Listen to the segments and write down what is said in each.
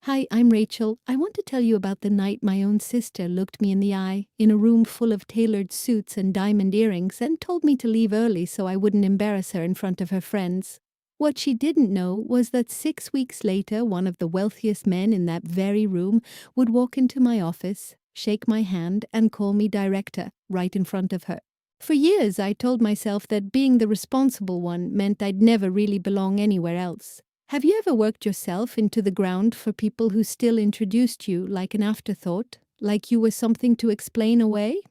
Hi, I'm Rachel. I want to tell you about the night my own sister looked me in the eye in a room full of tailored suits and diamond earrings and told me to leave early so I wouldn't embarrass her in front of her friends. What she didn't know was that 6 weeks later, one of the wealthiest men in that very room would walk into my office, shake my hand, and call me director right in front of her. For years, I told myself that being the responsible one meant I'd never really belong anywhere else. Have you ever worked yourself into the ground for people who still introduced you like an afterthought, like you were something to explain away?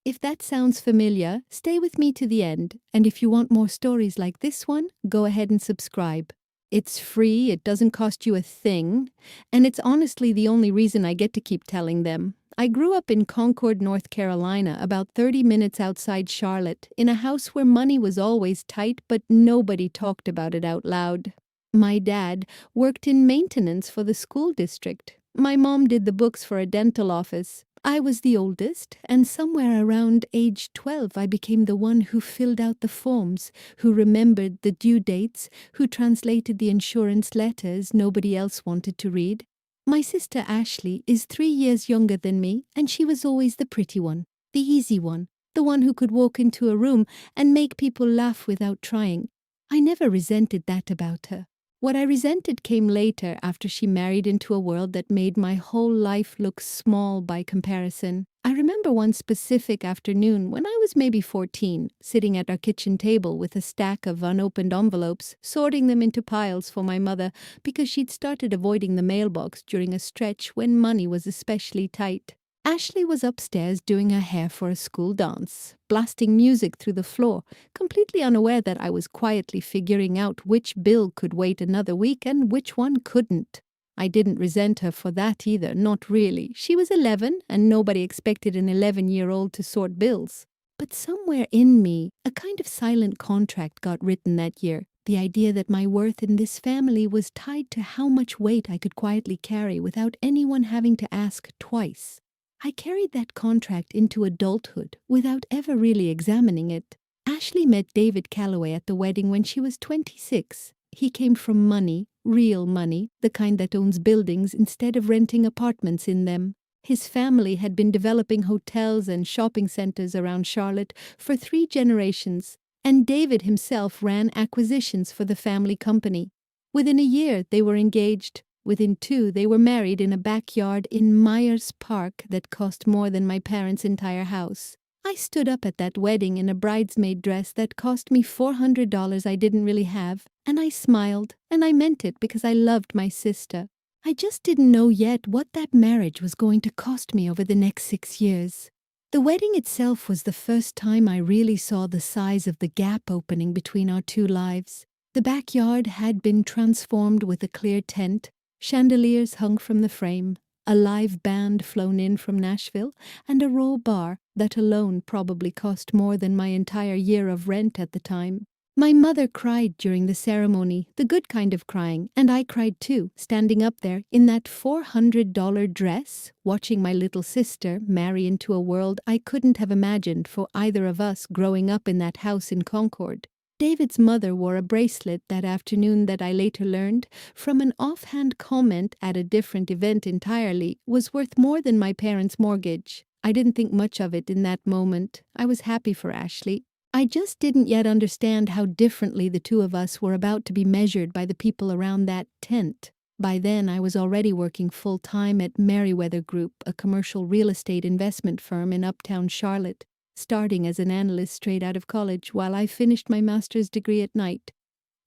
If that sounds familiar, stay with me to the end, and if you want more stories like this one, go ahead and subscribe. It's free, it doesn't cost you a thing, and it's honestly the only reason I get to keep telling them. I grew up in Concord, North Carolina, about 30 minutes outside Charlotte, in a house where money was always tight, but nobody talked about it out loud. My dad worked in maintenance for the school district. My mom did the books for a dental office. I was the oldest, and somewhere around age 12 I became the one who filled out the forms, who remembered the due dates, who translated the insurance letters nobody else wanted to read. My sister Ashley is 3 years younger than me, and she was always the pretty one, the easy one, the one who could walk into a room and make people laugh without trying. I never resented that about her. What I resented came later after she married into a world that made my whole life look small by comparison. I remember one specific afternoon when I was maybe 14, sitting at our kitchen table with a stack of unopened envelopes, sorting them into piles for my mother because she'd started avoiding the mailbox during a stretch when money was especially tight. Ashley was upstairs doing her hair for a school dance, blasting music through the floor, completely unaware that I was quietly figuring out which bill could wait another week and which one couldn't. I didn't resent her for that either, not really. She was 11, and nobody expected an 11-year-old to sort bills. But somewhere in me, a kind of silent contract got written that year. The idea that my worth in this family was tied to how much weight I could quietly carry without anyone having to ask twice. I carried that contract into adulthood without ever really examining it. Ashley met David Calloway at the wedding when she was 26. He came from money, real money, the kind that owns buildings instead of renting apartments in them. His family had been developing hotels and shopping centers around Charlotte for 3 generations, and David himself ran acquisitions for the family company. Within a year, they were engaged. Within 2, they were married in a backyard in Myers Park that cost more than my parents' entire house. I stood up at that wedding in a bridesmaid dress that cost me $400 I didn't really have, and I smiled, and I meant it because I loved my sister. I just didn't know yet what that marriage was going to cost me over the next 6 years. The wedding itself was the first time I really saw the size of the gap opening between our 2 lives. The backyard had been transformed with a clear tent, chandeliers hung from the frame, a live band flown in from Nashville, and a raw bar that alone probably cost more than my entire year of rent at the time. My mother cried during the ceremony, the good kind of crying, and I cried too, standing up there in that $400 dress, watching my little sister marry into a world I couldn't have imagined for either of us growing up in that house in Concord. David's mother wore a bracelet that afternoon that I later learned, from an offhand comment at a different event entirely, was worth more than my parents' mortgage. I didn't think much of it in that moment. I was happy for Ashley. I just didn't yet understand how differently the 2 of us were about to be measured by the people around that tent. By then, I was already working full-time at Merriweather Group, a commercial real estate investment firm in uptown Charlotte, starting as an analyst straight out of college while I finished my master's degree at night.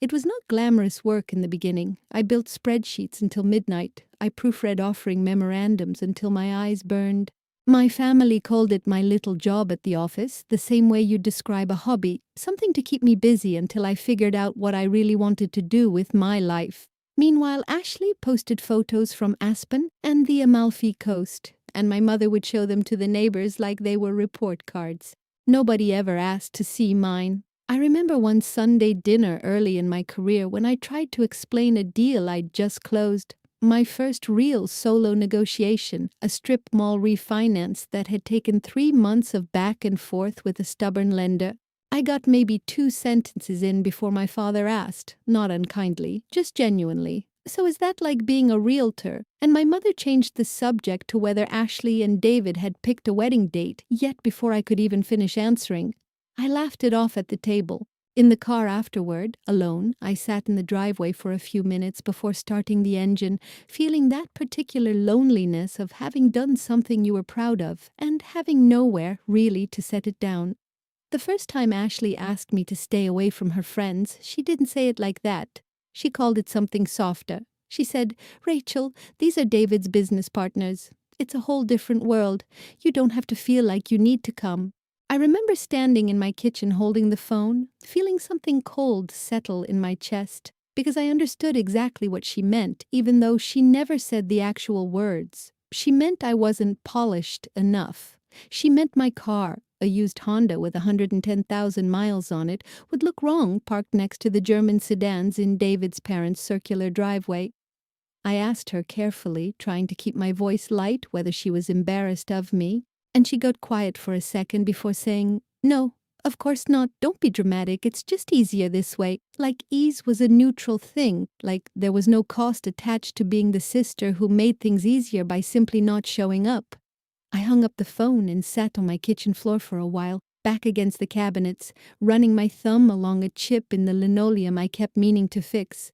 It was not glamorous work in the beginning. I built spreadsheets until midnight. I proofread offering memorandums until my eyes burned. My family called it my little job at the office, the same way you describe a hobby, something to keep me busy until I figured out what I really wanted to do with my life. Meanwhile, Ashley posted photos from Aspen and the Amalfi Coast, and my mother would show them to the neighbors like they were report cards. Nobody ever asked to see mine. I remember one Sunday dinner early in my career when I tried to explain a deal I'd just closed. My first real solo negotiation, a strip mall refinance that had taken 3 months of back and forth with a stubborn lender. I got maybe 2 sentences in before my father asked, not unkindly, just genuinely, So is that like being a realtor? And my mother changed the subject to whether Ashley and David had picked a wedding date, yet before I could even finish answering. I laughed it off at the table. In the car afterward, alone, I sat in the driveway for a few minutes before starting the engine, feeling that particular loneliness of having done something you were proud of and having nowhere, really, to set it down. The first time Ashley asked me to stay away from her friends, she didn't say it like that. She called it something softer. She said, "Rachel, these are David's business partners. It's a whole different world. You don't have to feel like you need to come." I remember standing in my kitchen holding the phone, feeling something cold settle in my chest, because I understood exactly what she meant, even though she never said the actual words. She meant I wasn't polished enough. She meant my car, a used Honda with 110,000 miles on it, would look wrong parked next to the German sedans in David's parents' circular driveway. I asked her carefully, trying to keep my voice light, whether she was embarrassed of me, and she got quiet for a second before saying, "No, of course not. Don't be dramatic. It's just easier this way." Like ease was a neutral thing, like there was no cost attached to being the sister who made things easier by simply not showing up. I hung up the phone and sat on my kitchen floor for a while, back against the cabinets, running my thumb along a chip in the linoleum I kept meaning to fix.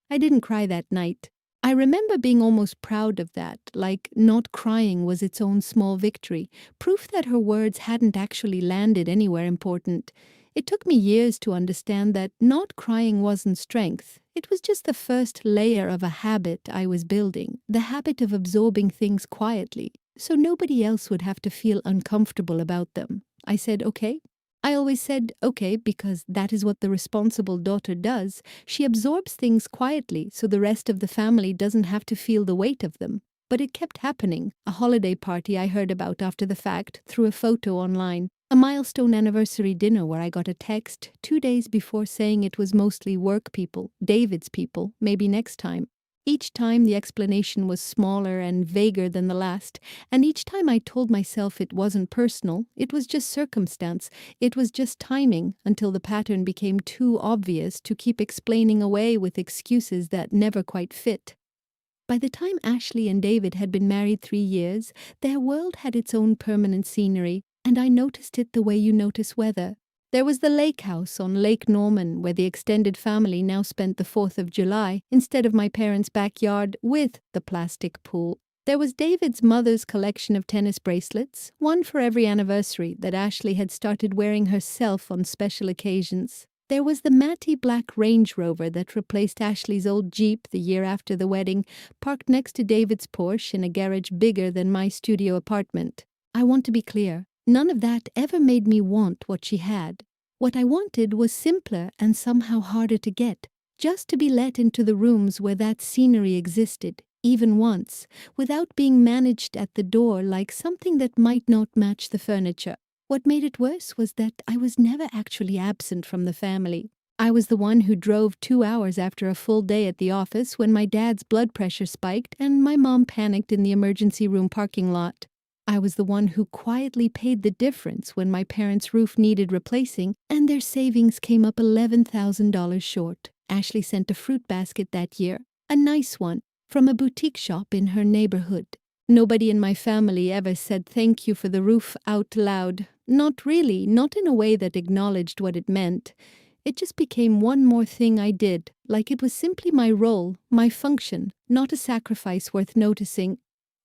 I didn't cry that night. I remember being almost proud of that, like not crying was its own small victory, proof that her words hadn't actually landed anywhere important. It took me years to understand that not crying wasn't strength. It was just the first layer of a habit I was building, the habit of absorbing things quietly, so nobody else would have to feel uncomfortable about them. I said, "Okay." I always said, "Okay," because that is what the responsible daughter does. She absorbs things quietly so the rest of the family doesn't have to feel the weight of them. But it kept happening. A holiday party I heard about after the fact, through a photo online. A milestone anniversary dinner where I got a text 2 days before saying it was mostly work people, David's people, maybe next time. Each time the explanation was smaller and vaguer than the last, and each time I told myself it wasn't personal, it was just circumstance, it was just timing, until the pattern became too obvious to keep explaining away with excuses that never quite fit. By the time Ashley and David had been married 3 years, their world had its own permanent scenery, and I noticed it the way you notice weather. There was the lake house on Lake Norman, where the extended family now spent the 4th of July, instead of my parents' backyard with the plastic pool. There was David's mother's collection of tennis bracelets, one for every anniversary, that Ashley had started wearing herself on special occasions. There was the matty black Range Rover that replaced Ashley's old Jeep the year after the wedding, parked next to David's Porsche in a garage bigger than my studio apartment. I want to be clear, none of that ever made me want what she had. What I wanted was simpler and somehow harder to get, just to be let into the rooms where that scenery existed, even once, without being managed at the door like something that might not match the furniture. What made it worse was that I was never actually absent from the family. I was the one who drove 2 hours after a full day at the office when my dad's blood pressure spiked and my mom panicked in the emergency room parking lot. I was the one who quietly paid the difference when my parents' roof needed replacing and their savings came up $11,000 short. Ashley sent a fruit basket that year, a nice one, from a boutique shop in her neighborhood. Nobody in my family ever said thank you for the roof out loud. Not really, not in a way that acknowledged what it meant. It just became one more thing I did, like it was simply my role, my function, not a sacrifice worth noticing.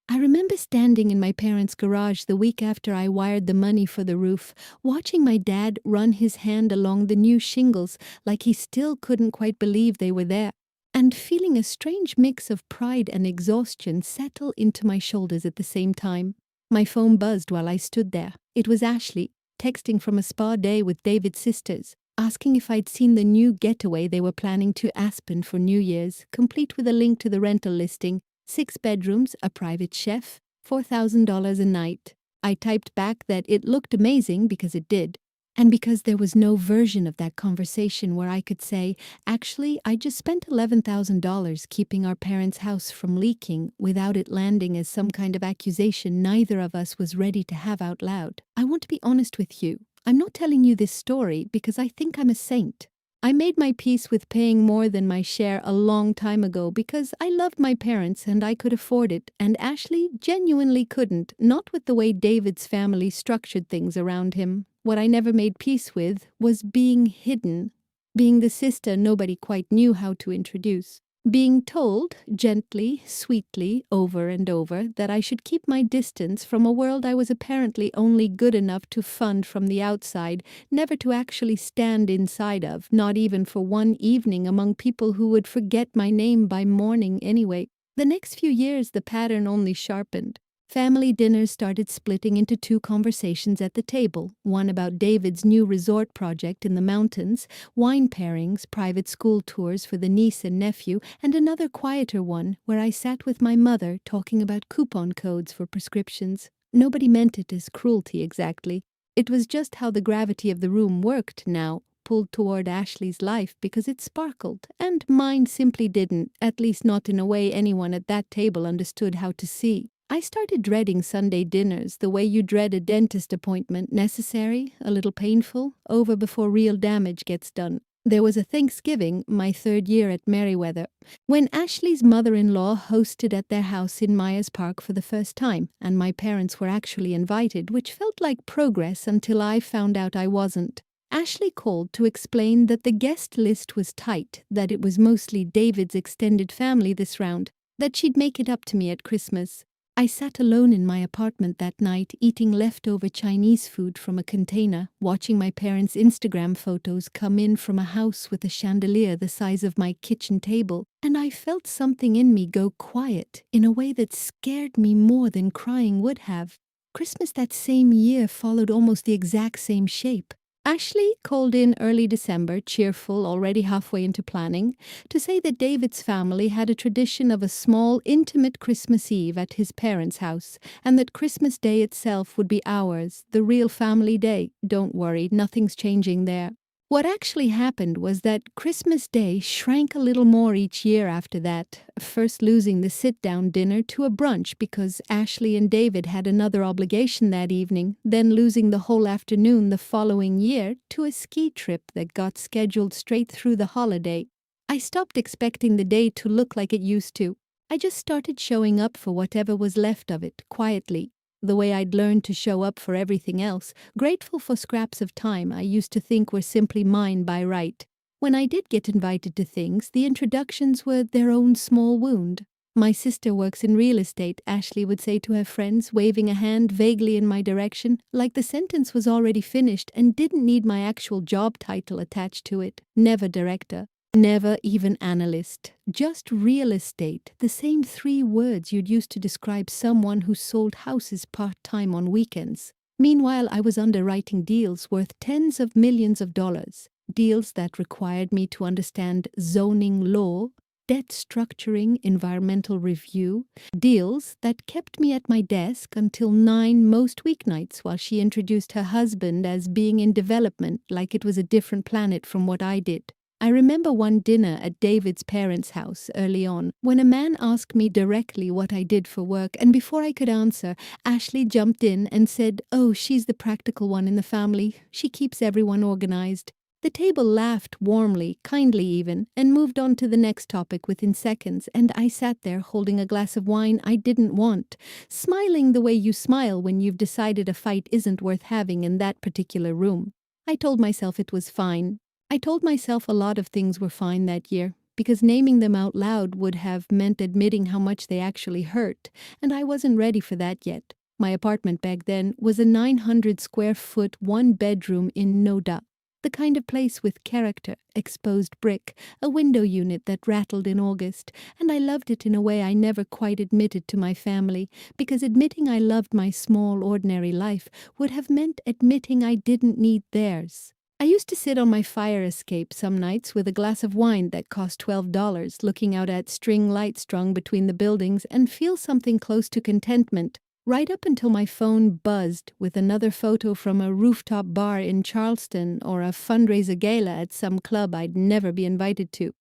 I remember standing in my parents' garage the week after I wired the money for the roof, watching my dad run his hand along the new shingles like he still couldn't quite believe they were there, and feeling a strange mix of pride and exhaustion settle into my shoulders at the same time. My phone buzzed while I stood there. It was Ashley, texting from a spa day with David's sisters, asking if I'd seen the new getaway they were planning to Aspen for New Year's, complete with a link to the rental listing. 6 bedrooms, a private chef, $4,000 a night. I typed back that it looked amazing because it did, and because there was no version of that conversation where I could say, "Actually, I just spent $11,000 keeping our parents' house from leaking," without it landing as some kind of accusation neither of us was ready to have out loud. I want to be honest with you. I'm not telling you this story because I think I'm a saint. I made my peace with paying more than my share a long time ago because I loved my parents and I could afford it, and Ashley genuinely couldn't, not with the way David's family structured things around him. What I never made peace with was being hidden, being the sister nobody quite knew how to introduce. Being told, gently, sweetly, over and over, that I should keep my distance from a world I was apparently only good enough to fund from the outside, never to actually stand inside of, not even for one evening among people who would forget my name by morning anyway. The next few years the pattern only sharpened. Family dinners started splitting into two conversations at the table, one about David's new resort project in the mountains, wine pairings, private school tours for the niece and nephew, and another quieter one where I sat with my mother talking about coupon codes for prescriptions. Nobody meant it as cruelty exactly. It was just how the gravity of the room worked now, pulled toward Ashley's life because it sparkled, and mine simply didn't, at least not in a way anyone at that table understood how to see. I started dreading Sunday dinners the way you dread a dentist appointment, necessary, a little painful, over before real damage gets done. There was a Thanksgiving, my third year at Merriweather, when Ashley's mother-in-law hosted at their house in Myers Park for the first time, and my parents were actually invited, which felt like progress until I found out I wasn't. Ashley called to explain that the guest list was tight, that it was mostly David's extended family this round, that she'd make it up to me at Christmas. I sat alone in my apartment that night, eating leftover Chinese food from a container, watching my parents' Instagram photos come in from a house with a chandelier the size of my kitchen table, and I felt something in me go quiet in a way that scared me more than crying would have. Christmas that same year followed almost the exact same shape. Ashley called in early December, cheerful, already halfway into planning, to say that David's family had a tradition of a small, intimate Christmas Eve at his parents' house, and that Christmas Day itself would be ours, the real family day. Don't worry, nothing's changing there. What actually happened was that Christmas Day shrank a little more each year after that, first losing the sit-down dinner to a brunch because Ashley and David had another obligation that evening, then losing the whole afternoon the following year to a ski trip that got scheduled straight through the holiday. I stopped expecting the day to look like it used to. I just started showing up for whatever was left of it, quietly. The way I'd learned to show up for everything else, grateful for scraps of time I used to think were simply mine by right. When I did get invited to things, the introductions were their own small wound. My sister works in real estate, Ashley would say to her friends, waving a hand vaguely in my direction, like the sentence was already finished and didn't need my actual job title attached to it. Never director. Never even analyst, just real estate, the same 3 words you'd use to describe someone who sold houses part-time on weekends. Meanwhile, I was underwriting deals worth tens of millions of dollars, deals that required me to understand zoning law, debt structuring, environmental review, deals that kept me at my desk until 9 most weeknights while she introduced her husband as being in development like it was a different planet from what I did. I remember one dinner at David's parents' house early on, when a man asked me directly what I did for work, and before I could answer, Ashley jumped in and said, "Oh, she's the practical one in the family. She keeps everyone organized." The table laughed warmly, kindly even, and moved on to the next topic within seconds, and I sat there holding a glass of wine I didn't want, smiling the way you smile when you've decided a fight isn't worth having in that particular room. I told myself it was fine. I told myself a lot of things were fine that year, because naming them out loud would have meant admitting how much they actually hurt, and I wasn't ready for that yet. My apartment back then was a 900 square foot, 1-bedroom in Noda, the kind of place with character, exposed brick, a window unit that rattled in August, and I loved it in a way I never quite admitted to my family, because admitting I loved my small, ordinary life would have meant admitting I didn't need theirs. I used to sit on my fire escape some nights with a glass of wine that cost $12, looking out at string lights strung between the buildings, and feel something close to contentment, right up until my phone buzzed with another photo from a rooftop bar in Charleston or a fundraiser gala at some club I'd never be invited to.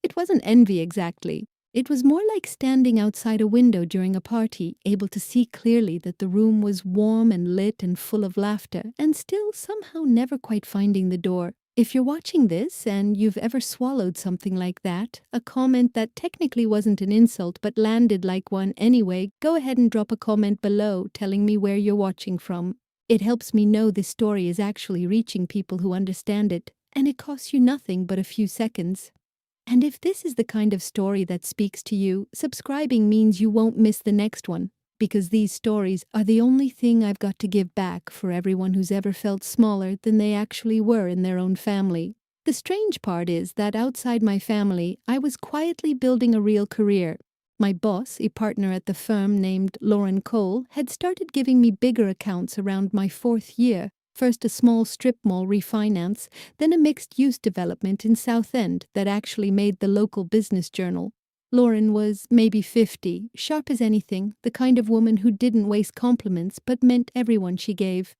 It wasn't envy exactly. It was more like standing outside a window during a party, able to see clearly that the room was warm and lit and full of laughter, and still somehow never quite finding the door. If you're watching this and you've ever swallowed something like that, a comment that technically wasn't an insult but landed like one anyway, go ahead and drop a comment below telling me where you're watching from. It helps me know this story is actually reaching people who understand it, and it costs you nothing but a few seconds. And if this is the kind of story that speaks to you, subscribing means you won't miss the next one, because these stories are the only thing I've got to give back for everyone who's ever felt smaller than they actually were in their own family. The strange part is that outside my family, I was quietly building a real career. My boss, a partner at the firm named Lauren Cole, had started giving me bigger accounts around my 4th year. First a small strip mall refinance, then a mixed-use development in Southend that actually made the local business journal. Lauren was maybe 50, sharp as anything, the kind of woman who didn't waste compliments but meant everyone she gave.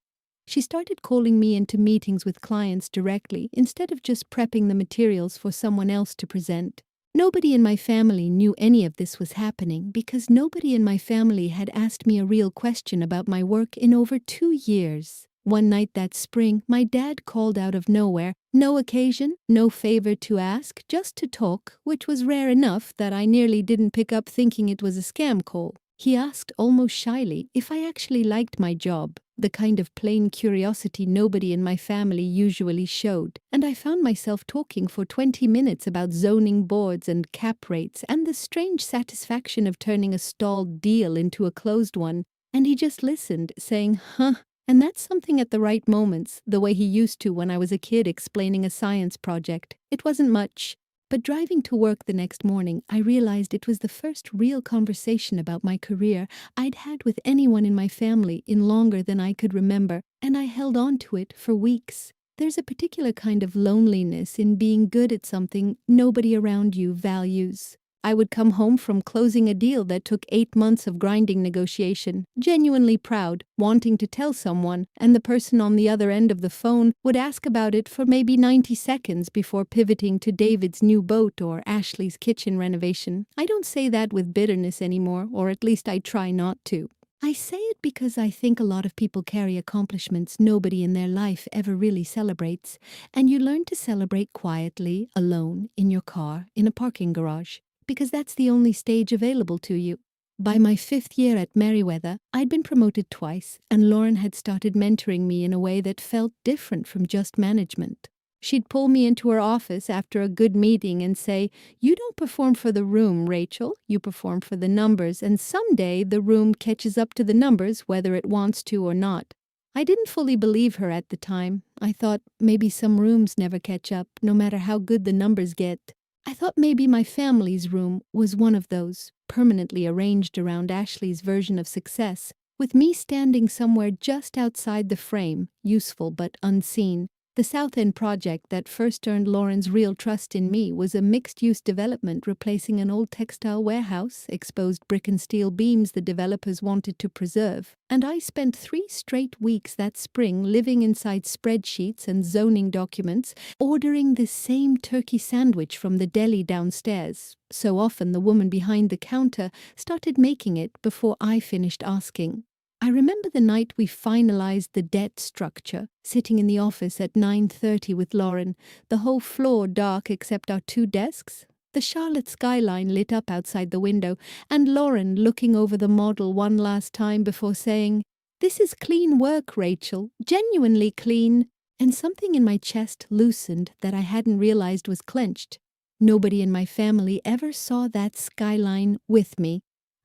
She started calling me into meetings with clients directly instead of just prepping the materials for someone else to present. Nobody in my family knew any of this was happening because nobody in my family had asked me a real question about my work in over 2 years. One night that spring, my dad called out of nowhere. No occasion, no favor to ask, just to talk, which was rare enough that I nearly didn't pick up thinking it was a scam call. He asked almost shyly if I actually liked my job, the kind of plain curiosity nobody in my family usually showed, and I found myself talking for 20 minutes about zoning boards and cap rates and the strange satisfaction of turning a stalled deal into a closed one, and he just listened, saying, "Huh." And that's something at the right moments, the way he used to when I was a kid explaining a science project. It wasn't much. But driving to work the next morning, I realized it was the first real conversation about my career I'd had with anyone in my family in longer than I could remember, and I held on to it for weeks. There's a particular kind of loneliness in being good at something nobody around you values. I would come home from closing a deal that took 8 months of grinding negotiation, genuinely proud, wanting to tell someone, and the person on the other end of the phone would ask about it for maybe 90 seconds before pivoting to David's new boat or Ashley's kitchen renovation. I don't say that with bitterness anymore, or at least I try not to. I say it because I think a lot of people carry accomplishments nobody in their life ever really celebrates, and you learn to celebrate quietly, alone, in your car, in a parking garage, because that's the only stage available to you. By my 5th year at Merriweather, I'd been promoted twice, and Lauren had started mentoring me in a way that felt different from just management. She'd pull me into her office after a good meeting and say, "You don't perform for the room, Rachel. You perform for the numbers, and someday the room catches up to the numbers whether it wants to or not." I didn't fully believe her at the time. I thought maybe some rooms never catch up, no matter how good the numbers get. I thought maybe my family's room was one of those, permanently arranged around Ashley's version of success, with me standing somewhere just outside the frame, useful but unseen. The Southend project that first earned Lauren's real trust in me was a mixed-use development replacing an old textile warehouse, exposed brick and steel beams the developers wanted to preserve, and I spent 3 straight weeks that spring living inside spreadsheets and zoning documents, ordering the same turkey sandwich from the deli downstairs. So often the woman behind the counter started making it before I finished asking. I remember the night we finalized the debt structure, sitting in the office at 9:30 with Lauren, the whole floor dark except our 2 desks, the Charlotte skyline lit up outside the window, and Lauren looking over the model one last time before saying, "This is clean work, Rachel, genuinely clean." And something in my chest loosened that I hadn't realized was clenched. Nobody in my family ever saw that skyline with me.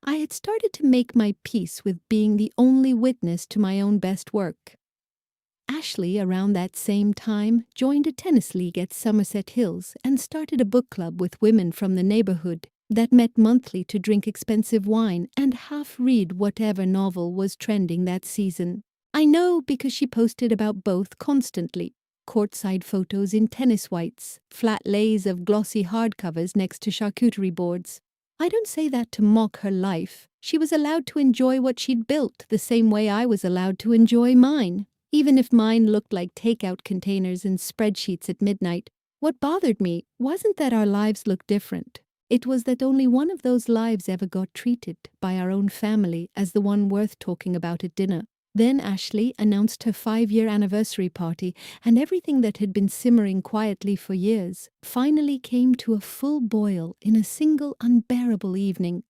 I had started to make my peace with being the only witness to my own best work. Ashley, around that same time, joined a tennis league at Somerset Hills and started a book club with women from the neighborhood that met monthly to drink expensive wine and half-read whatever novel was trending that season. I know because she posted about both constantly. Courtside photos in tennis whites, flat lays of glossy hardcovers next to charcuterie boards. I don't say that to mock her life. She was allowed to enjoy what she'd built the same way I was allowed to enjoy mine, even if mine looked like takeout containers and spreadsheets at midnight. What bothered me wasn't that our lives looked different. It was that only one of those lives ever got treated by our own family as the one worth talking about at dinner. Then Ashley announced her 5-year anniversary party, and everything that had been simmering quietly for years finally came to a full boil in a single unbearable evening.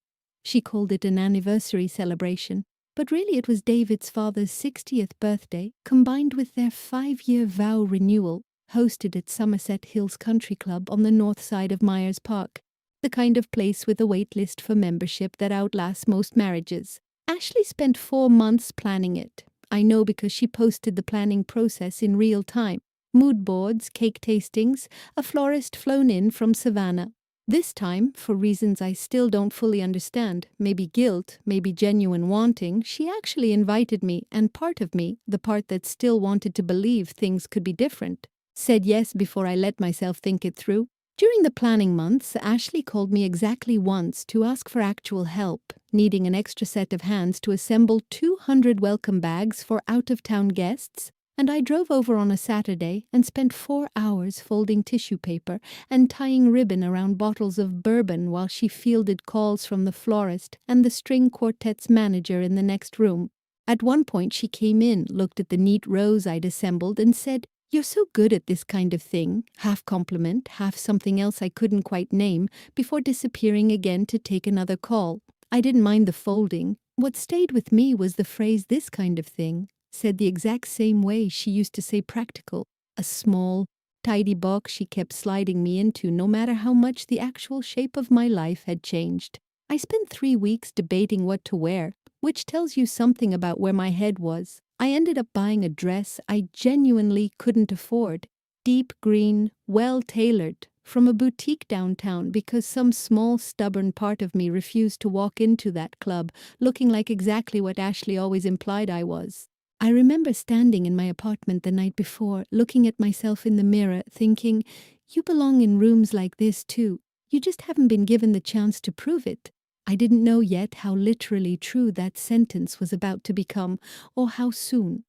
She called it an anniversary celebration, but really it was David's father's 60th birthday combined with their 5-year vow renewal, hosted at Somerset Hills Country Club on the north side of Myers Park, the kind of place with a wait list for membership that outlasts most marriages. Ashley spent 4 months planning it. I know because she posted the planning process in real time. Mood boards, cake tastings, a florist flown in from Savannah. This time, for reasons I still don't fully understand, maybe guilt, maybe genuine wanting, she actually invited me, and part of me, the part that still wanted to believe things could be different, said yes before I let myself think it through. During the planning months, Ashley called me exactly once to ask for actual help, needing an extra set of hands to assemble 200 welcome bags for out-of-town guests, and I drove over on a Saturday and spent 4 hours folding tissue paper and tying ribbon around bottles of bourbon while she fielded calls from the florist and the string quartet's manager in the next room. At one point she came in, looked at the neat rows I'd assembled, and said, "You're so good at this kind of thing," half compliment, half something else I couldn't quite name, before disappearing again to take another call. I didn't mind the folding. What stayed with me was the phrase "this kind of thing," said the exact same way she used to say practical, a small, tidy box she kept sliding me into no matter how much the actual shape of my life had changed. I spent 3 weeks debating what to wear, which tells you something about where my head was. I ended up buying a dress I genuinely couldn't afford, deep green, well-tailored, from a boutique downtown because some small stubborn part of me refused to walk into that club looking like exactly what Ashley always implied I was. I remember standing in my apartment the night before, looking at myself in the mirror, thinking, "You belong in rooms like this too. You just haven't been given the chance to prove it." I didn't know yet how literally true that sentence was about to become, or how soon.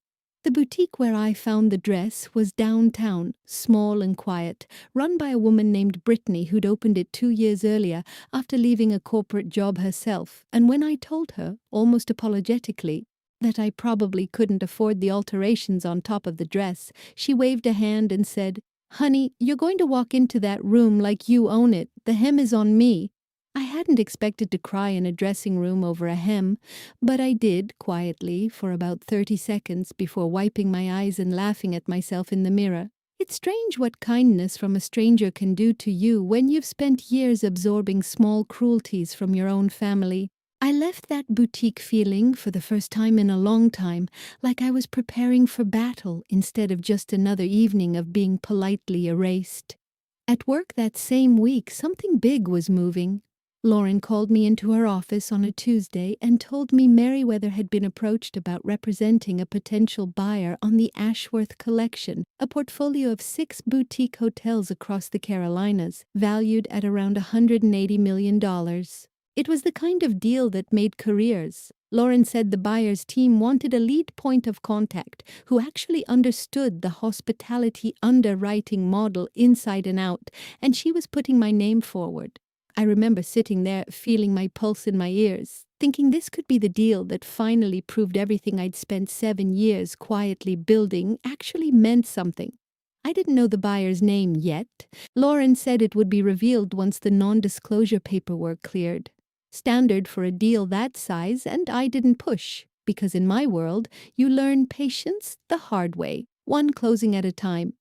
The boutique where I found the dress was downtown, small and quiet, run by a woman named Brittany who'd opened it 2 years earlier after leaving a corporate job herself, and when I told her, almost apologetically, that I probably couldn't afford the alterations on top of the dress, she waved a hand and said, "Honey, you're going to walk into that room like you own it. The hem is on me." I hadn't expected to cry in a dressing room over a hem, but I did, quietly, for about 30 seconds before wiping my eyes and laughing at myself in the mirror. It's strange what kindness from a stranger can do to you when you've spent years absorbing small cruelties from your own family. I left that boutique feeling, for the first time in a long time, like I was preparing for battle instead of just another evening of being politely erased. At work that same week, something big was moving. Lauren called me into her office on a Tuesday and told me Merriweather had been approached about representing a potential buyer on the Ashworth Collection, a portfolio of 6 boutique hotels across the Carolinas, valued at around $180 million. It was the kind of deal that made careers. Lauren said the buyer's team wanted a lead point of contact who actually understood the hospitality underwriting model inside and out, and she was putting my name forward. I remember sitting there, feeling my pulse in my ears, thinking this could be the deal that finally proved everything I'd spent 7 years quietly building actually meant something. I didn't know the buyer's name yet. Lauren said it would be revealed once the non-disclosure paperwork cleared. Standard for a deal that size, and I didn't push, because in my world, you learn patience the hard way, one closing at a time.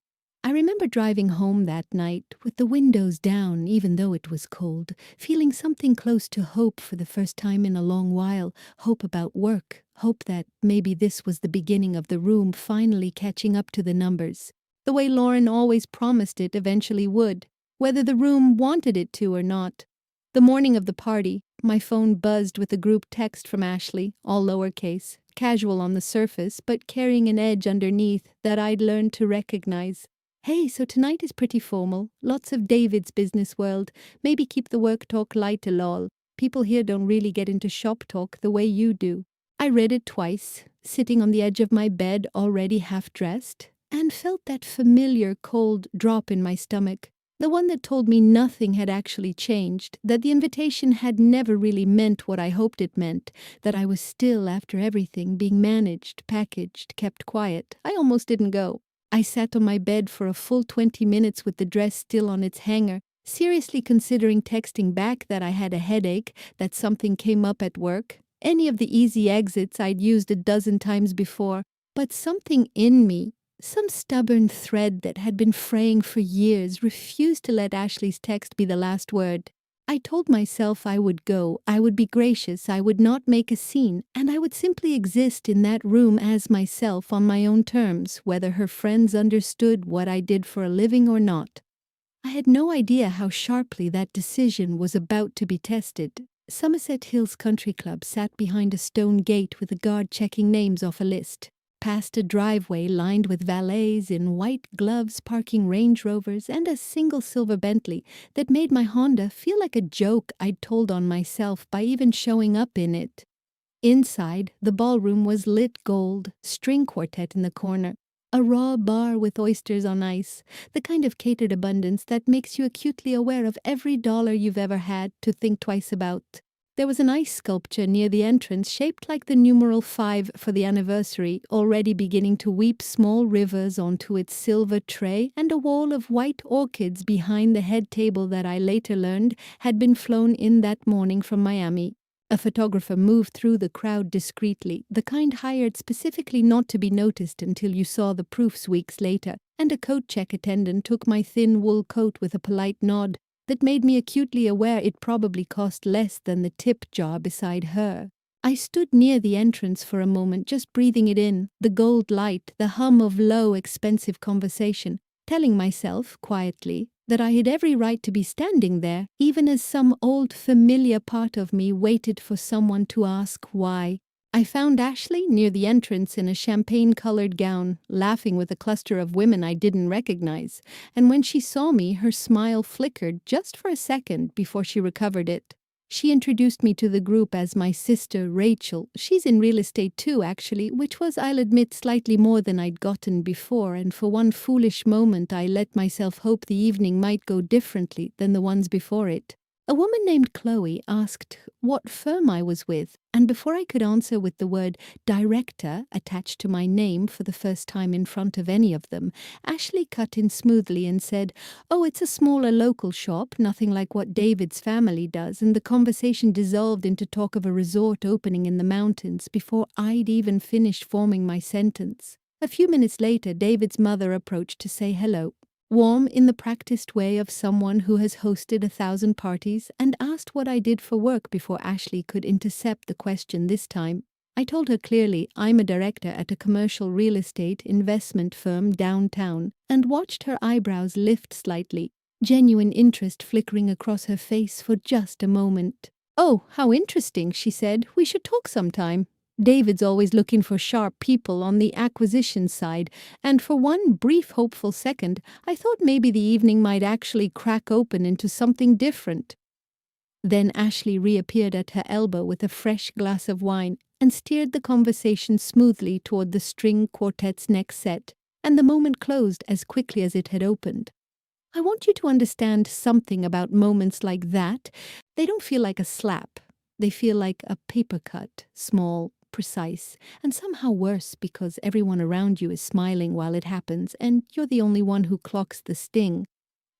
I remember driving home that night, with the windows down even though it was cold, feeling something close to hope for the first time in a long while, hope about work, hope that maybe this was the beginning of the room finally catching up to the numbers, the way Lauren always promised it eventually would, whether the room wanted it to or not. The morning of the party, my phone buzzed with a group text from Ashley, all lowercase, casual on the surface, but carrying an edge underneath that I'd learned to recognize. "Hey, so tonight is pretty formal. Lots of David's business world. Maybe keep the work talk light a lol. People here don't really get into shop talk the way you do." I read it twice, sitting on the edge of my bed already half dressed, and felt that familiar cold drop in my stomach. The one that told me nothing had actually changed, that the invitation had never really meant what I hoped it meant, that I was still, after everything, being managed, packaged, kept quiet. I almost didn't go. I sat on my bed for a full 20 minutes with the dress still on its hanger, seriously considering texting back that I had a headache, that something came up at work, any of the easy exits I'd used a dozen times before. But something in me, some stubborn thread that had been fraying for years, refused to let Ashley's text be the last word. I told myself I would go, I would be gracious, I would not make a scene, and I would simply exist in that room as myself on my own terms, whether her friends understood what I did for a living or not. I had no idea how sharply that decision was about to be tested. Somerset Hills Country Club sat behind a stone gate with a guard checking names off a list. Past a driveway lined with valets in white gloves parking Range Rovers and a single silver Bentley that made my Honda feel like a joke I'd told on myself by even showing up in it. Inside, the ballroom was lit gold, string quartet in the corner, a raw bar with oysters on ice, the kind of catered abundance that makes you acutely aware of every dollar you've ever had to think twice about. There was an ice sculpture near the entrance shaped like the numeral 5 for the anniversary, already beginning to weep small rivers onto its silver tray, and a wall of white orchids behind the head table that I later learned had been flown in that morning from Miami. A photographer moved through the crowd discreetly, the kind hired specifically not to be noticed until you saw the proofs weeks later, and a coat check attendant took my thin wool coat with a polite nod that made me acutely aware it probably cost less than the tip jar beside her. I stood near the entrance for a moment, just breathing it in, the gold light, the hum of low, expensive conversation, telling myself, quietly, that I had every right to be standing there, even as some old familiar part of me waited for someone to ask why. I found Ashley near the entrance in a champagne-colored gown, laughing with a cluster of women I didn't recognize, and when she saw me, her smile flickered just for a second before she recovered it. She introduced me to the group as my sister, Rachel. She's in real estate too, actually, which was, I'll admit, slightly more than I'd gotten before, and for one foolish moment I let myself hope the evening might go differently than the ones before it. A woman named Chloe asked what firm I was with, and before I could answer with the word director attached to my name for the first time in front of any of them, Ashley cut in smoothly and said, "Oh, it's a smaller local shop, nothing like what David's family does," and the conversation dissolved into talk of a resort opening in the mountains before I'd even finished forming my sentence. A few minutes later, David's mother approached to say hello. Warm in the practiced way of someone who has hosted 1,000 parties, and asked what I did for work before Ashley could intercept the question this time. I told her clearly I'm a director at a commercial real estate investment firm downtown, and watched her eyebrows lift slightly, genuine interest flickering across her face for just a moment. "Oh, how interesting," she said. "We should talk sometime." David's always looking for sharp people on the acquisition side, and for one brief hopeful second, I thought maybe the evening might actually crack open into something different. Then Ashley reappeared at her elbow with a fresh glass of wine and steered the conversation smoothly toward the string quartet's next set, and the moment closed as quickly as it had opened. I want you to understand something about moments like that. They don't feel like a slap. They feel like a paper cut, small, precise, and somehow worse because everyone around you is smiling while it happens, and you're the only one who clocks the sting.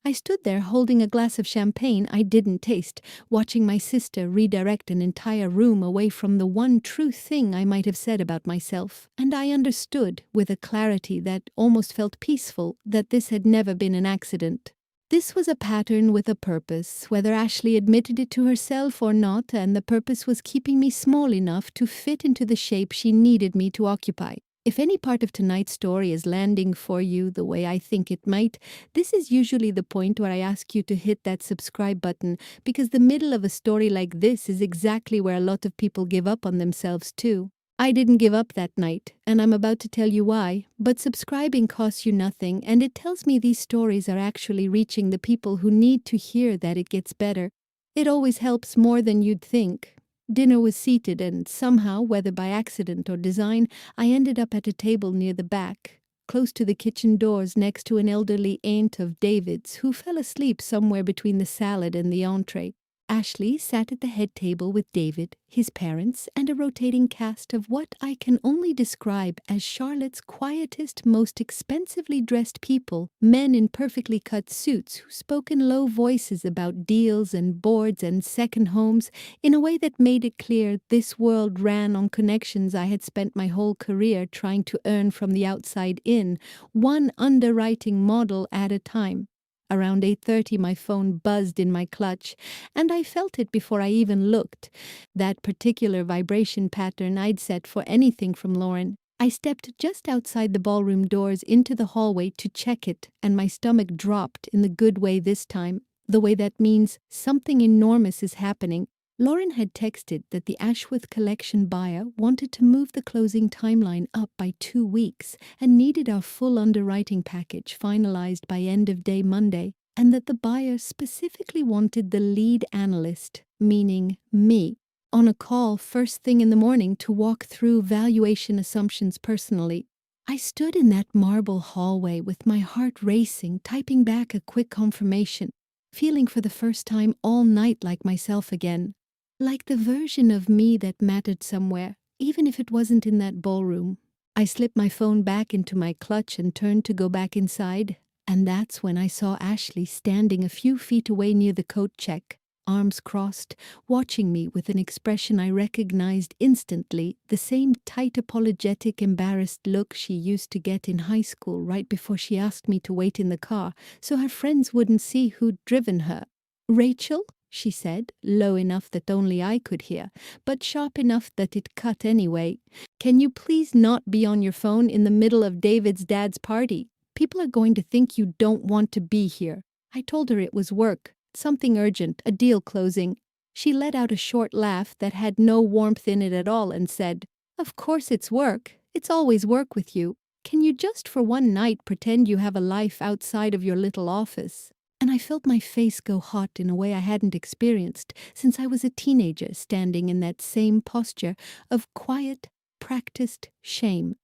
I stood there holding a glass of champagne I didn't taste, watching my sister redirect an entire room away from the one true thing I might have said about myself, and I understood, with a clarity that almost felt peaceful, that this had never been an accident. This was a pattern with a purpose, whether Ashley admitted it to herself or not, and the purpose was keeping me small enough to fit into the shape she needed me to occupy. If any part of tonight's story is landing for you the way I think it might, this is usually the point where I ask you to hit that subscribe button, because the middle of a story like this is exactly where a lot of people give up on themselves too. I didn't give up that night, and I'm about to tell you why, but subscribing costs you nothing, and it tells me these stories are actually reaching the people who need to hear that it gets better. It always helps more than you'd think. Dinner was seated, and somehow, whether by accident or design, I ended up at a table near the back. close to the kitchen doors next to an elderly aunt of David's who fell asleep somewhere between the salad and the entree. Ashley sat at the head table with David, his parents, and a rotating cast of what I can only describe as Charlotte's quietest, most expensively dressed people, men in perfectly cut suits who spoke in low voices about deals and boards and second homes in a way that made it clear this world ran on connections I had spent my whole career trying to earn from the outside in, one underwriting model at a time. Around 8:30 my phone buzzed in my clutch, and I felt it before I even looked. That particular vibration pattern I'd set for anything from Lauren. I stepped just outside the ballroom doors into the hallway to check it, and my stomach dropped in the good way this time, the way that means something enormous is happening. Lauren had texted that the Ashworth Collection buyer wanted to move the closing timeline up by 2 weeks and needed our full underwriting package finalized by end of day Monday, and that the buyer specifically wanted the lead analyst, meaning me, on a call first thing in the morning to walk through valuation assumptions personally. I stood in that marble hallway with my heart racing, typing back a quick confirmation, feeling for the first time all night like myself again. Like the version of me that mattered somewhere, even if it wasn't in that ballroom. I slipped my phone back into my clutch and turned to go back inside, and that's when I saw Ashley standing a few feet away near the coat check, arms crossed, watching me with an expression I recognized instantly, the same tight, apologetic, embarrassed look she used to get in high school right before she asked me to wait in the car so her friends wouldn't see who'd driven her. "Rachel?" she said, low enough that only I could hear, but sharp enough that it cut anyway. "Can you please not be on your phone in the middle of David's dad's party? People are going to think you don't want to be here." I told her it was work, something urgent, a deal closing. She let out a short laugh that had no warmth in it at all and said, "Of course it's work. It's always work with you. Can you just for one night pretend you have a life outside of your little office?" And I felt my face go hot in a way I hadn't experienced since I was a teenager standing in that same posture of quiet, practiced shame.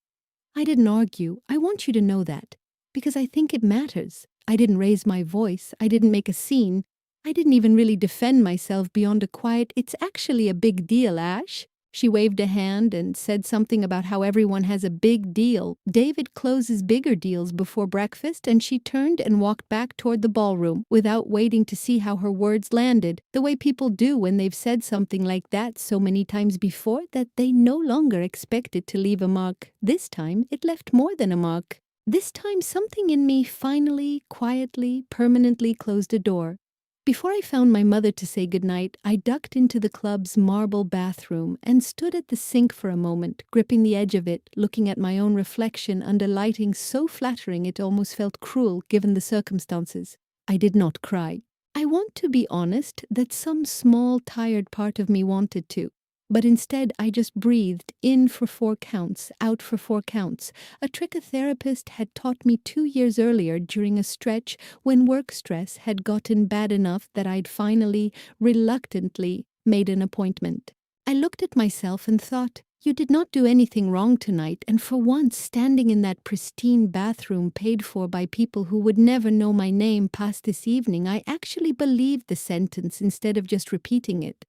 I didn't argue. I want you to know that. Because I think it matters. I didn't raise my voice. I didn't make a scene. I didn't even really defend myself beyond a quiet, "It's actually a big deal, Ash." She waved a hand and said something about how everyone has a big deal. David closes bigger deals before breakfast, and she turned and walked back toward the ballroom without waiting to see how her words landed, the way people do when they've said something like that so many times before that they no longer expect it to leave a mark. This time, it left more than a mark. This time, something in me finally, quietly, permanently closed a door. Before I found my mother to say goodnight, I ducked into the club's marble bathroom and stood at the sink for a moment, gripping the edge of it, looking at my own reflection under lighting so flattering it almost felt cruel given the circumstances. I did not cry. I want to be honest that some small, tired part of me wanted to. But instead, I just breathed, in for 4 counts, out for 4 counts, a trick a therapist had taught me 2 years earlier during a stretch when work stress had gotten bad enough that I'd finally, reluctantly, made an appointment. I looked at myself and thought, you did not do anything wrong tonight, and for once standing in that pristine bathroom paid for by people who would never know my name past this evening, I actually believed the sentence instead of just repeating it.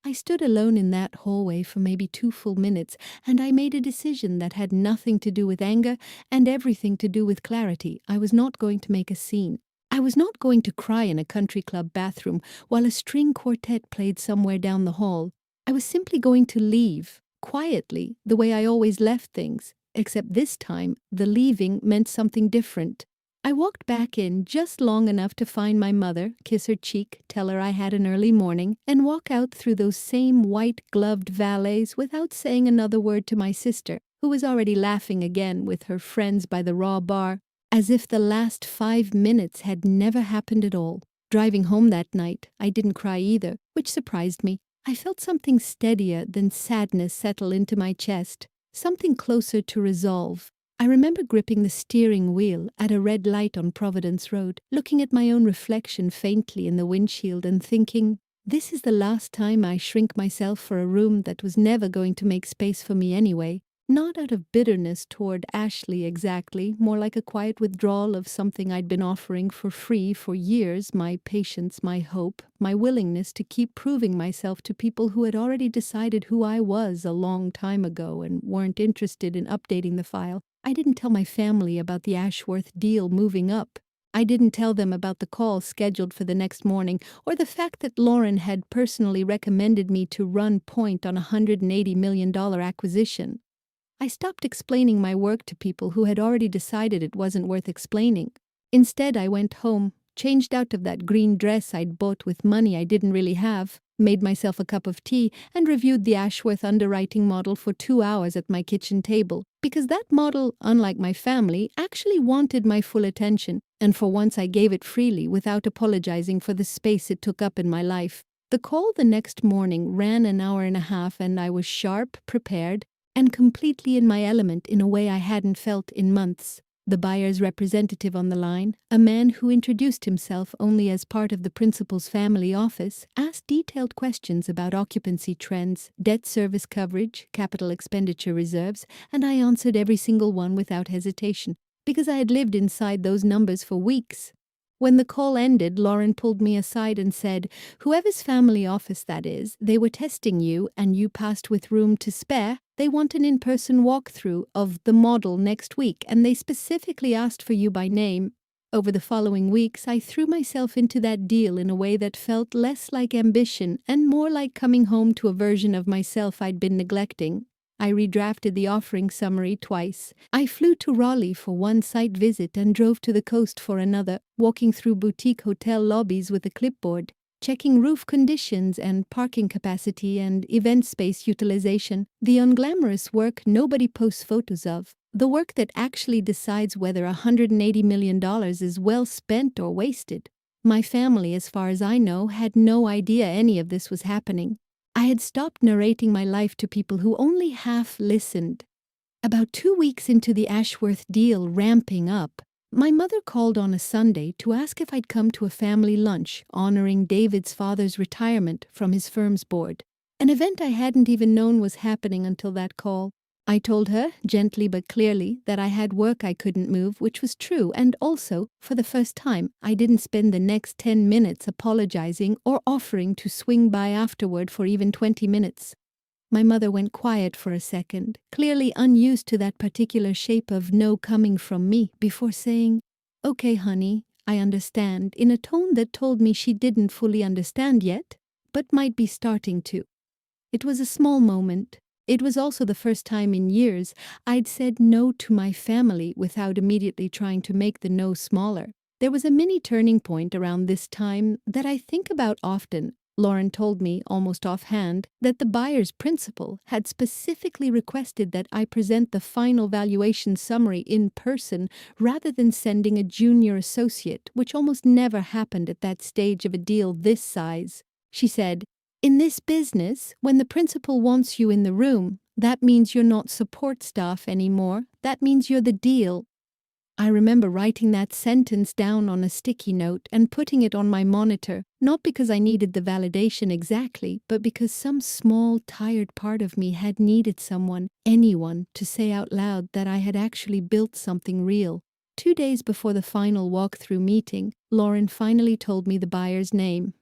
I stood alone in that hallway for maybe 2 full minutes, and I made a decision that had nothing to do with anger and everything to do with clarity. I was not going to make a scene. I was not going to cry in a country club bathroom while a string quartet played somewhere down the hall. I was simply going to leave, quietly, the way I always left things, except this time the leaving meant something different. I walked back in just long enough to find my mother, kiss her cheek, tell her I had an early morning, and walk out through those same white-gloved valets without saying another word to my sister, who was already laughing again with her friends by the raw bar, as if the last 5 minutes had never happened at all. Driving home that night, I didn't cry either, which surprised me. I felt something steadier than sadness settle into my chest, something closer to resolve. I remember gripping the steering wheel at a red light on Providence Road, looking at my own reflection faintly in the windshield and thinking, this is the last time I shrink myself for a room that was never going to make space for me anyway. Not out of bitterness toward Ashley exactly, more like a quiet withdrawal of something I'd been offering for free for years, my patience, my hope, my willingness to keep proving myself to people who had already decided who I was a long time ago and weren't interested in updating the file. I didn't tell my family about the Ashworth deal moving up. I didn't tell them about the call scheduled for the next morning, or the fact that Lauren had personally recommended me to run point on a $180 million acquisition. I stopped explaining my work to people who had already decided it wasn't worth explaining. Instead, I went home, changed out of that green dress I'd bought with money I didn't really have, made myself a cup of tea, and reviewed the Ashworth underwriting model for 2 hours at my kitchen table, because that model, unlike my family, actually wanted my full attention, and for once I gave it freely without apologizing for the space it took up in my life. The call the next morning ran an hour and a half, and I was sharp, prepared, and completely in my element in a way I hadn't felt in months. The buyer's representative on the line, a man who introduced himself only as part of the principal's family office, asked detailed questions about occupancy trends, debt service coverage, capital expenditure reserves, and I answered every single one without hesitation, because I had lived inside those numbers for weeks. When the call ended, Lauren pulled me aside and said, "Whoever's family office that is, they were testing you and you passed with room to spare. They want an in-person walkthrough of the model next week, and they specifically asked for you by name." Over the following weeks, I threw myself into that deal in a way that felt less like ambition and more like coming home to a version of myself I'd been neglecting. I redrafted the offering summary twice. I flew to Raleigh for one site visit and drove to the coast for another, walking through boutique hotel lobbies with a clipboard, checking roof conditions and parking capacity and event space utilization, the unglamorous work nobody posts photos of, the work that actually decides whether $180 million is well spent or wasted. My family, as far as I know, had no idea any of this was happening. I had stopped narrating my life to people who only half listened. About 2 weeks into the Ashworth deal ramping up, my mother called on a Sunday to ask if I'd come to a family lunch honoring David's father's retirement from his firm's board, an event I hadn't even known was happening until that call. I told her, gently but clearly, that I had work I couldn't move, which was true, and also, for the first time, I didn't spend the next 10 minutes apologizing or offering to swing by afterward for even 20 minutes. My mother went quiet for a second, clearly unused to that particular shape of no coming from me, before saying, "Okay, honey, I understand," in a tone that told me she didn't fully understand yet, but might be starting to. It was a small moment. It was also the first time in years I'd said no to my family without immediately trying to make the no smaller. There was a mini turning point around this time that I think about often. Lauren told me, almost offhand, that the buyer's principal had specifically requested that I present the final valuation summary in person rather than sending a junior associate, which almost never happened at that stage of a deal this size. She said, "In this business, when the principal wants you in the room, that means you're not support staff anymore. That means you're the deal." I remember writing that sentence down on a sticky note and putting it on my monitor, not because I needed the validation exactly, but because some small, tired part of me had needed someone, anyone, to say out loud that I had actually built something real. 2 days before the final walkthrough meeting, Lauren finally told me the buyer's name.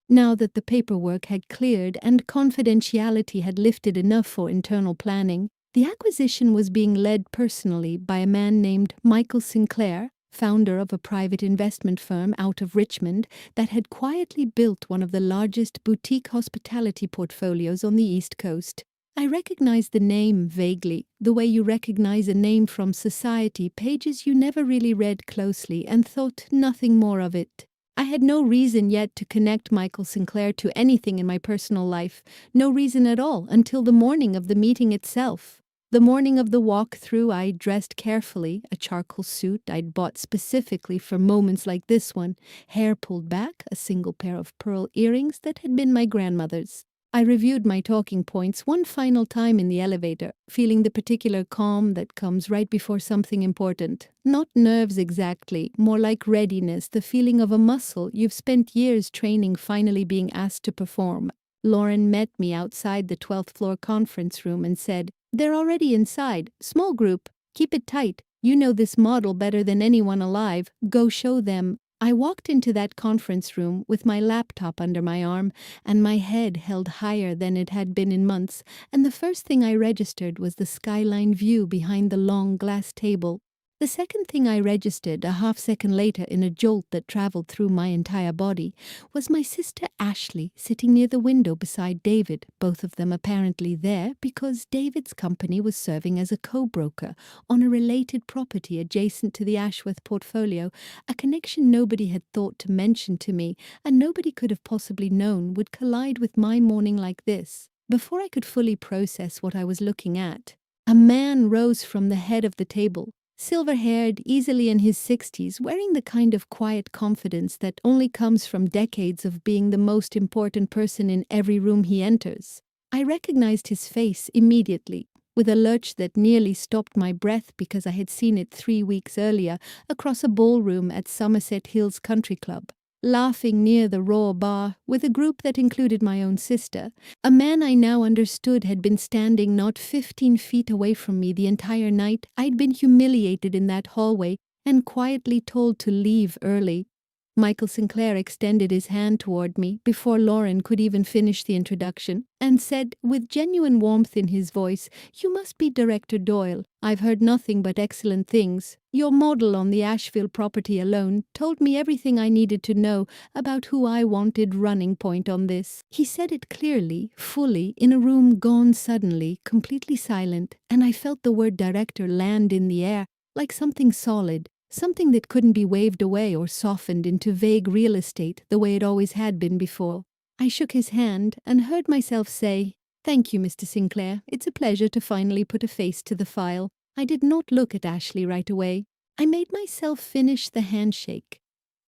Now that the paperwork had cleared and confidentiality had lifted enough for internal planning, the acquisition was being led personally by a man named Michael Sinclair, founder of a private investment firm out of Richmond that had quietly built one of the largest boutique hospitality portfolios on the East Coast. I recognized the name vaguely, the way you recognize a name from society, pages you never really read closely, and thought nothing more of it. I had no reason yet to connect Michael Sinclair to anything in my personal life, no reason at all until the morning of the meeting itself. The morning of the walk-through, I dressed carefully, a charcoal suit I'd bought specifically for moments like this one, hair pulled back, a single pair of pearl earrings that had been my grandmother's. I reviewed my talking points one final time in the elevator, feeling the particular calm that comes right before something important. Not nerves exactly, more like readiness, the feeling of a muscle you've spent years training finally being asked to perform. Lauren met me outside the 12th floor conference room and said, They're already inside. Small group. Keep it tight. You know this model better than anyone alive. Go show them. I walked into that conference room with my laptop under my arm and my head held higher than it had been in months, and the first thing I registered was the skyline view behind the long glass table. The second thing I registered a half-second later in a jolt that traveled through my entire body was my sister Ashley sitting near the window beside David, both of them apparently there because David's company was serving as a co-broker on a related property adjacent to the Ashworth portfolio, a connection nobody had thought to mention to me and nobody could have possibly known would collide with my morning like this. Before I could fully process what I was looking at, a man rose from the head of the table, silver-haired, easily in his 60s, wearing the kind of quiet confidence that only comes from decades of being the most important person in every room he enters. I recognized his face immediately, with a lurch that nearly stopped my breath because I had seen it 3 weeks earlier across a ballroom at Somerset Hills Country Club. Laughing near the Raw Bar with a group that included my own sister, a man I now understood had been standing not 15 feet away from me the entire night. I'd been humiliated in that hallway and quietly told to leave early. Michael Sinclair extended his hand toward me before Lauren could even finish the introduction and said with genuine warmth in his voice, "You must be Director Doyle. I've heard nothing but excellent things. Your model on the Asheville property alone told me everything I needed to know about who I wanted running point on this." He said it clearly, fully, in a room gone suddenly, completely silent, and I felt the word director land in the air like something solid. Something that couldn't be waved away or softened into vague real estate the way it always had been before. I shook his hand and heard myself say, "Thank you, Mr. Sinclair. It's a pleasure to finally put a face to the file." I did not look at Ashley right away. I made myself finish the handshake.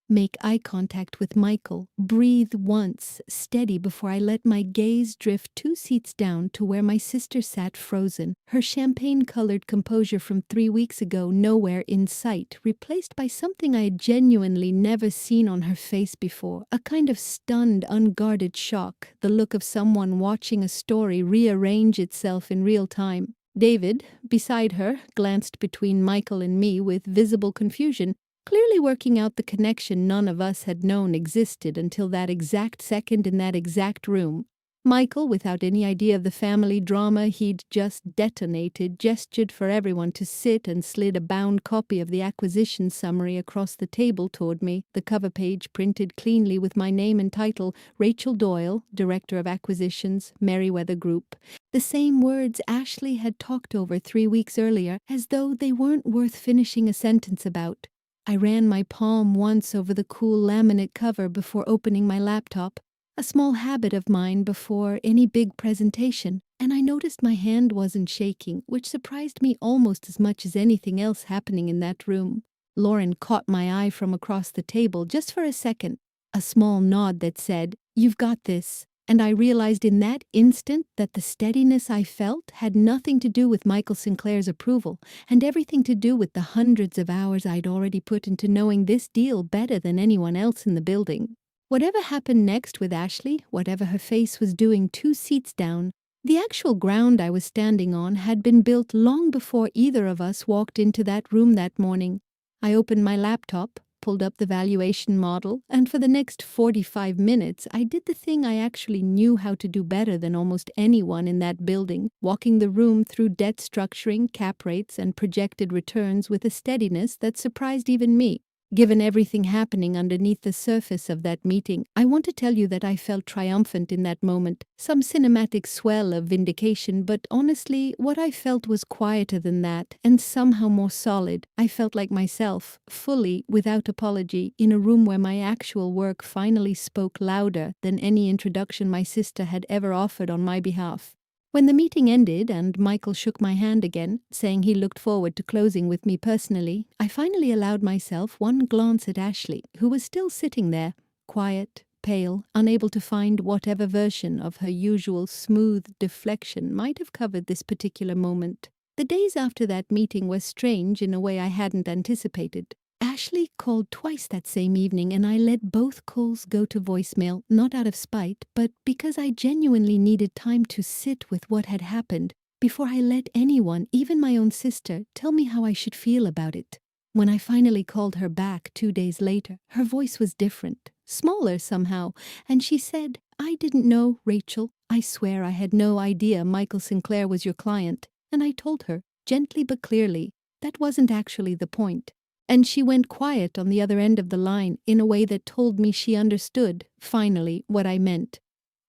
Make eye contact with Michael, breathe once, steady before I let my gaze drift 2 seats down to where my sister sat frozen, her champagne-colored composure from 3 weeks ago nowhere in sight, replaced by something I had genuinely never seen on her face before, a kind of stunned, unguarded shock, the look of someone watching a story rearrange itself in real time. David, beside her, glanced between Michael and me with visible confusion, clearly working out the connection none of us had known existed until that exact second in that exact room. Michael, without any idea of the family drama he'd just detonated, gestured for everyone to sit and slid a bound copy of the acquisition summary across the table toward me, the cover page printed cleanly with my name and title, Rachel Doyle, Director of Acquisitions, Merriweather Group. The same words Ashley had talked over 3 weeks earlier, as though they weren't worth finishing a sentence about. I ran my palm once over the cool laminate cover before opening my laptop, a small habit of mine before any big presentation, and I noticed my hand wasn't shaking, which surprised me almost as much as anything else happening in that room. Lauren caught my eye from across the table just for a second, a small nod that said, "You've got this." And I realized in that instant that the steadiness I felt had nothing to do with Michael Sinclair's approval, and everything to do with the hundreds of hours I'd already put into knowing this deal better than anyone else in the building. Whatever happened next with Ashley, whatever her face was doing 2 seats down, the actual ground I was standing on had been built long before either of us walked into that room that morning. I opened my laptop, pulled up the valuation model, and for the next 45 minutes I did the thing I actually knew how to do better than almost anyone in that building, walking the room through debt structuring, cap rates, and projected returns with a steadiness that surprised even me. Given everything happening underneath the surface of that meeting, I want to tell you that I felt triumphant in that moment, some cinematic swell of vindication, but honestly, what I felt was quieter than that, and somehow more solid. I felt like myself, fully, without apology, in a room where my actual work finally spoke louder than any introduction my sister had ever offered on my behalf. When the meeting ended and Michael shook my hand again, saying he looked forward to closing with me personally, I finally allowed myself one glance at Ashley, who was still sitting there, quiet, pale, unable to find whatever version of her usual smooth deflection might have covered this particular moment. The days after that meeting were strange in a way I hadn't anticipated. Ashley called twice that same evening and I let both calls go to voicemail, not out of spite, but because I genuinely needed time to sit with what had happened, before I let anyone, even my own sister, tell me how I should feel about it. When I finally called her back 2 days later, her voice was different, smaller somehow, and she said, "I didn't know, Rachel. I swear I had no idea Michael Sinclair was your client." And I told her, gently but clearly, that wasn't actually the point. And she went quiet on the other end of the line in a way that told me she understood, finally, what I meant.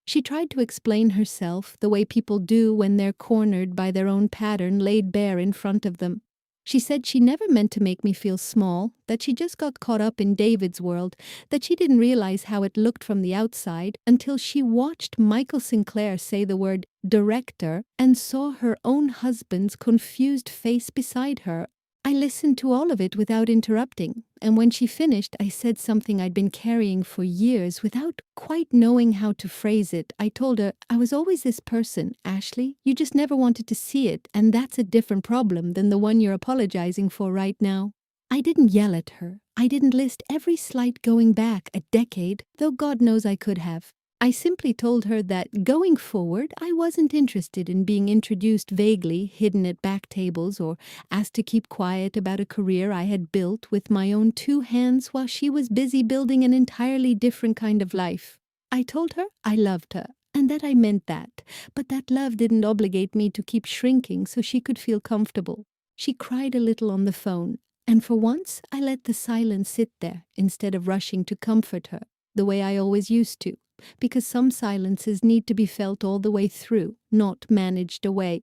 She tried to explain herself the way people do when they're cornered by their own pattern laid bare in front of them. She said she never meant to make me feel small, that she just got caught up in David's world, that she didn't realize how it looked from the outside until she watched Michael Sinclair say the word director and saw her own husband's confused face beside her. I listened to all of it without interrupting, and when she finished, I said something I'd been carrying for years without quite knowing how to phrase it. I told her, "I was always this person, Ashley. You just never wanted to see it, and that's a different problem than the one you're apologizing for right now." I didn't yell at her. I didn't list every slight going back a decade, though God knows I could have. I simply told her that, going forward, I wasn't interested in being introduced vaguely, hidden at back tables, or asked to keep quiet about a career I had built with my own 2 hands while she was busy building an entirely different kind of life. I told her I loved her, and that I meant that, but that love didn't obligate me to keep shrinking so she could feel comfortable. She cried a little on the phone, and for once I let the silence sit there instead of rushing to comfort her, the way I always used to, because some silences need to be felt all the way through, not managed away.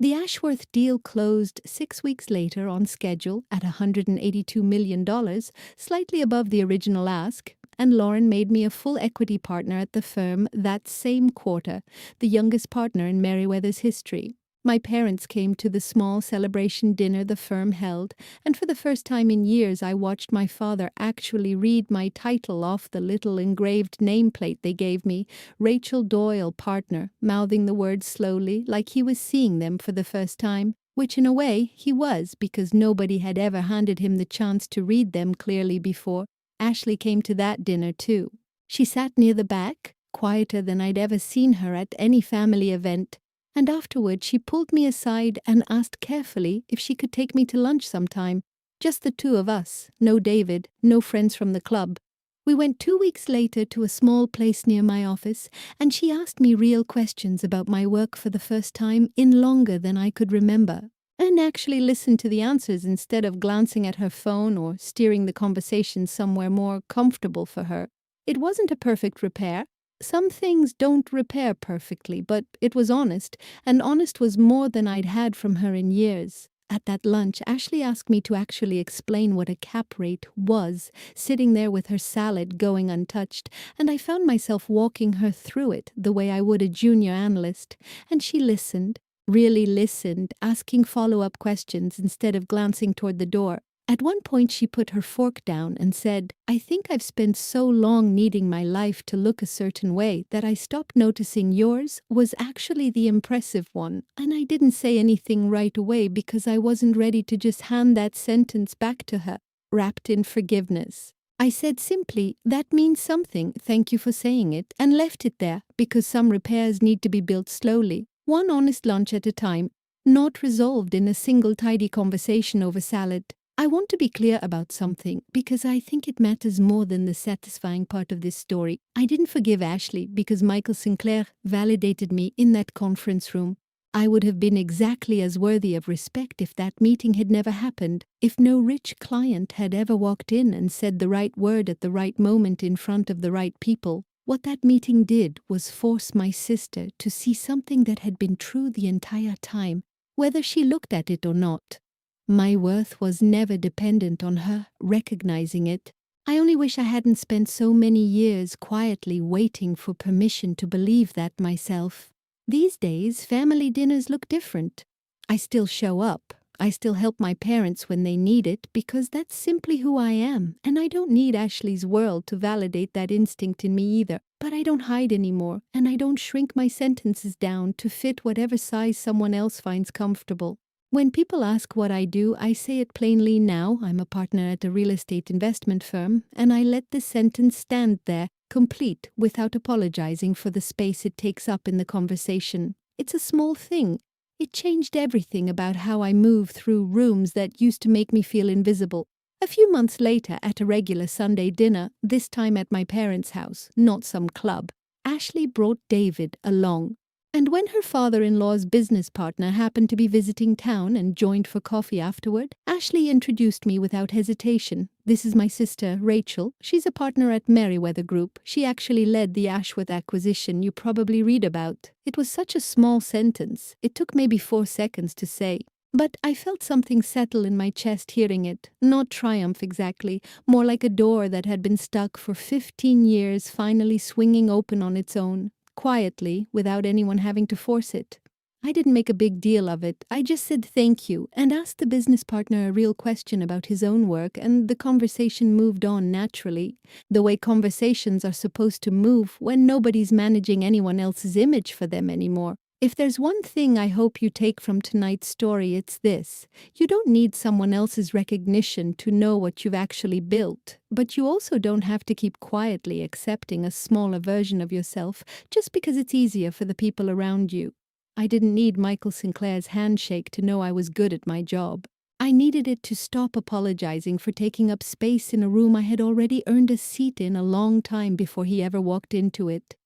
The Ashworth deal closed 6 weeks later on schedule at $182 million, slightly above the original ask, and Lauren made me a full equity partner at the firm that same quarter, the youngest partner in Merriweather's history. My parents came to the small celebration dinner the firm held, and for the first time in years I watched my father actually read my title off the little engraved nameplate they gave me, Rachel Doyle, partner, mouthing the words slowly like he was seeing them for the first time, which in a way he was because nobody had ever handed him the chance to read them clearly before. Ashley came to that dinner too. She sat near the back, quieter than I'd ever seen her at any family event. And afterward she pulled me aside and asked carefully if she could take me to lunch sometime. Just the 2 of us, no David, no friends from the club. We went 2 weeks later to a small place near my office, and she asked me real questions about my work for the first time in longer than I could remember, and actually listened to the answers instead of glancing at her phone or steering the conversation somewhere more comfortable for her. It wasn't a perfect repair. Some things don't repair perfectly, but it was honest, and honest was more than I'd had from her in years. At that lunch, Ashley asked me to actually explain what a cap rate was, sitting there with her salad going untouched, and I found myself walking her through it the way I would a junior analyst, and she listened, really listened, asking follow-up questions instead of glancing toward the door. At one point she put her fork down and said, "I think I've spent so long needing my life to look a certain way that I stopped noticing yours was actually the impressive one." And I didn't say anything right away because I wasn't ready to just hand that sentence back to her, wrapped in forgiveness. I said simply, "That means something, thank you for saying it," and left it there because some repairs need to be built slowly, one honest lunch at a time, not resolved in a single tidy conversation over salad. I want to be clear about something because I think it matters more than the satisfying part of this story. I didn't forgive Ashley because Michael Sinclair validated me in that conference room. I would have been exactly as worthy of respect if that meeting had never happened, if no rich client had ever walked in and said the right word at the right moment in front of the right people. What that meeting did was force my sister to see something that had been true the entire time, whether she looked at it or not. My worth was never dependent on her recognizing it. I only wish I hadn't spent so many years quietly waiting for permission to believe that myself. These days, family dinners look different. I still show up. I still help my parents when they need it because that's simply who I am, and I don't need Ashley's world to validate that instinct in me either. But I don't hide anymore, and I don't shrink my sentences down to fit whatever size someone else finds comfortable. When people ask what I do, I say it plainly now. I'm a partner at a real estate investment firm, and I let the sentence stand there, complete, without apologizing for the space it takes up in the conversation. It's a small thing, It changed everything about how I move through rooms that used to make me feel invisible. A few months later, at a regular Sunday dinner, this time at my parents' house, not some club, Ashley brought David along. And when her father-in-law's business partner happened to be visiting town and joined for coffee afterward, Ashley introduced me without hesitation. This is my sister, Rachel. She's a partner at Merriweather Group. She actually led the Ashworth acquisition you probably read about. It was such a small sentence. It took maybe 4 seconds to say. But I felt something settle in my chest hearing it. Not triumph exactly, more like a door that had been stuck for 15 years finally swinging open on its own. Quietly, without anyone having to force it. I didn't make a big deal of it. I just said thank you and asked the business partner a real question about his own work, and the conversation moved on naturally, the way conversations are supposed to move when nobody's managing anyone else's image for them anymore. If there's one thing I hope you take from tonight's story, it's this. You don't need someone else's recognition to know what you've actually built, but you also don't have to keep quietly accepting a smaller version of yourself just because it's easier for the people around you. I didn't need Michael Sinclair's handshake to know I was good at my job. I needed it to stop apologizing for taking up space in a room I had already earned a seat in a long time before he ever walked into it.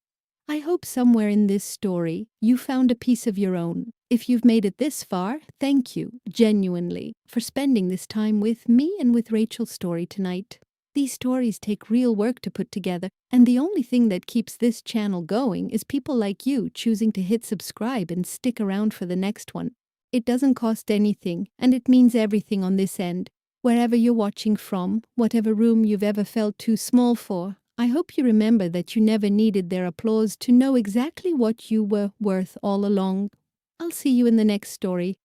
I hope somewhere in this story, you found a piece of your own. If you've made it this far, thank you, genuinely, for spending this time with me and with Rachel's story tonight. These stories take real work to put together, and the only thing that keeps this channel going is people like you choosing to hit subscribe and stick around for the next one. It doesn't cost anything, and it means everything on this end. Wherever you're watching from, whatever room you've ever felt too small for, I hope you remember that you never needed their applause to know exactly what you were worth all along. I'll see you in the next story.